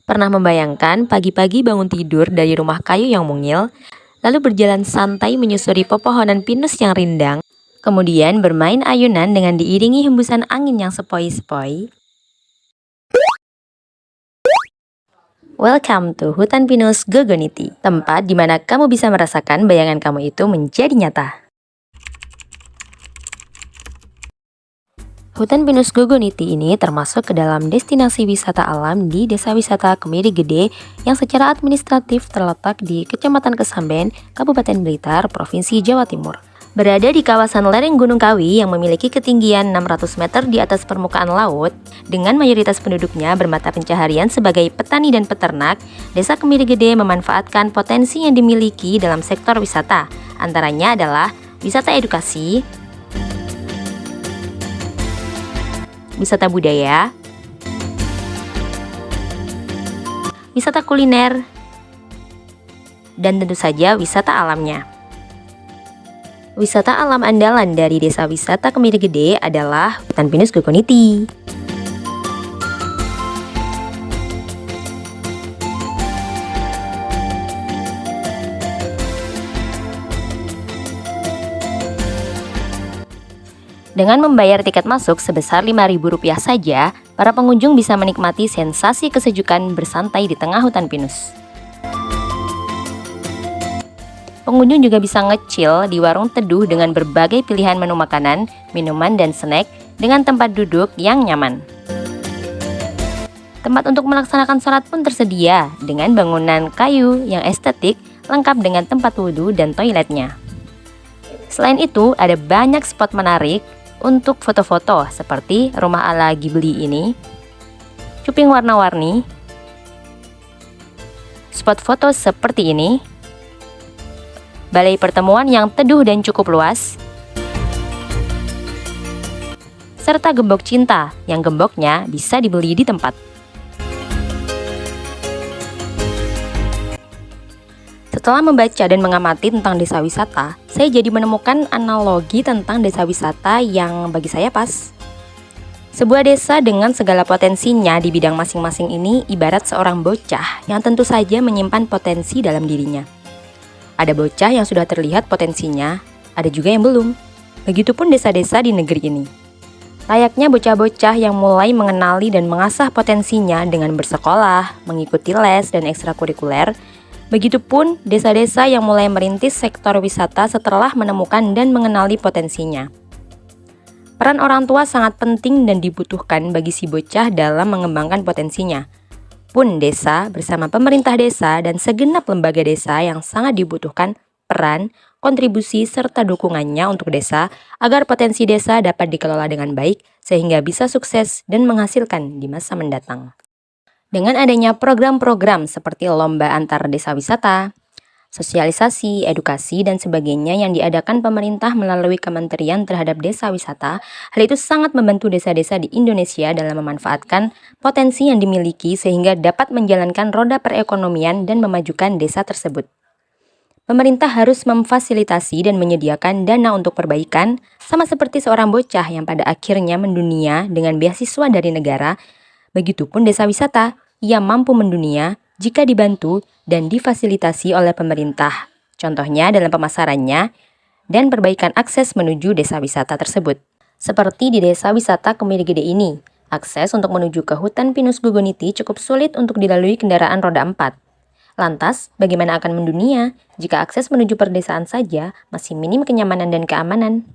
Pernah membayangkan pagi-pagi bangun tidur dari rumah kayu yang mungil, lalu berjalan santai menyusuri pepohonan pinus yang rindang, kemudian bermain ayunan dengan diiringi hembusan angin yang sepoi-sepoi? Welcome to Hutan Pinus Gogoniti, tempat di mana kamu bisa merasakan bayangan kamu itu menjadi nyata. Hutan Pinus Gogoniti ini termasuk ke dalam destinasi wisata alam di Desa Wisata Kemiri Gede yang secara administratif terletak di Kecamatan Kesamben, Kabupaten Blitar, Provinsi Jawa Timur. Berada di kawasan lereng Gunung Kawi yang memiliki ketinggian 600 meter di atas permukaan laut, dengan mayoritas penduduknya bermata pencaharian sebagai petani dan peternak, Desa Kemiri Gede memanfaatkan potensi yang dimiliki dalam sektor wisata. Antaranya adalah wisata edukasi, wisata budaya, wisata kuliner, dan tentu saja wisata alamnya. Wisata alam andalan dari Desa Wisata Kemiri Gede adalah Hutan Pinus Gogoniti. Dengan membayar tiket masuk sebesar Rp5.000 saja, para pengunjung bisa menikmati sensasi kesejukan bersantai di tengah hutan pinus. Pengunjung juga bisa nge-chill di warung teduh dengan berbagai pilihan menu makanan, minuman, dan snack dengan tempat duduk yang nyaman. Tempat untuk melaksanakan sholat pun tersedia dengan bangunan kayu yang estetik lengkap dengan tempat wudhu dan toiletnya. Selain itu, ada banyak spot menarik untuk foto-foto seperti rumah ala Ghibli ini, cuping warna-warni, spot foto seperti ini, balai pertemuan yang teduh dan cukup luas, serta gembok cinta yang gemboknya bisa dibeli di tempat. Setelah membaca dan mengamati tentang desa wisata, saya jadi menemukan analogi tentang desa wisata yang bagi saya pas. Sebuah desa dengan segala potensinya di bidang masing-masing ini ibarat seorang bocah yang tentu saja menyimpan potensi dalam dirinya. Ada bocah yang sudah terlihat potensinya, ada juga yang belum. Begitupun desa-desa di negeri ini. Layaknya bocah-bocah yang mulai mengenali dan mengasah potensinya dengan bersekolah, mengikuti les dan ekstrakurikuler. Begitupun desa-desa yang mulai merintis sektor wisata setelah menemukan dan mengenali potensinya. Peran orang tua sangat penting dan dibutuhkan bagi si bocah dalam mengembangkan potensinya. Pun desa bersama pemerintah desa dan segenap lembaga desa yang sangat dibutuhkan peran, kontribusi, serta dukungannya untuk desa agar potensi desa dapat dikelola dengan baik sehingga bisa sukses dan menghasilkan di masa mendatang. Dengan adanya program-program seperti lomba antar desa wisata, sosialisasi, edukasi, dan sebagainya yang diadakan pemerintah melalui Kementerian terhadap Desa Wisata, hal itu sangat membantu desa-desa di Indonesia dalam memanfaatkan potensi yang dimiliki sehingga dapat menjalankan roda perekonomian dan memajukan desa tersebut. Pemerintah harus memfasilitasi dan menyediakan dana untuk perbaikan, sama seperti seorang bocah yang pada akhirnya mendunia dengan beasiswa dari negara. Begitupun desa wisata, ia mampu mendunia jika dibantu dan difasilitasi oleh pemerintah. Contohnya dalam pemasarannya dan perbaikan akses menuju desa wisata tersebut. Seperti di Desa Wisata Kemiri Gede ini, akses untuk menuju ke Hutan Pinus Gogoniti cukup sulit untuk dilalui kendaraan roda 4. Lantas, bagaimana akan mendunia jika akses menuju perdesaan saja masih minim kenyamanan dan keamanan?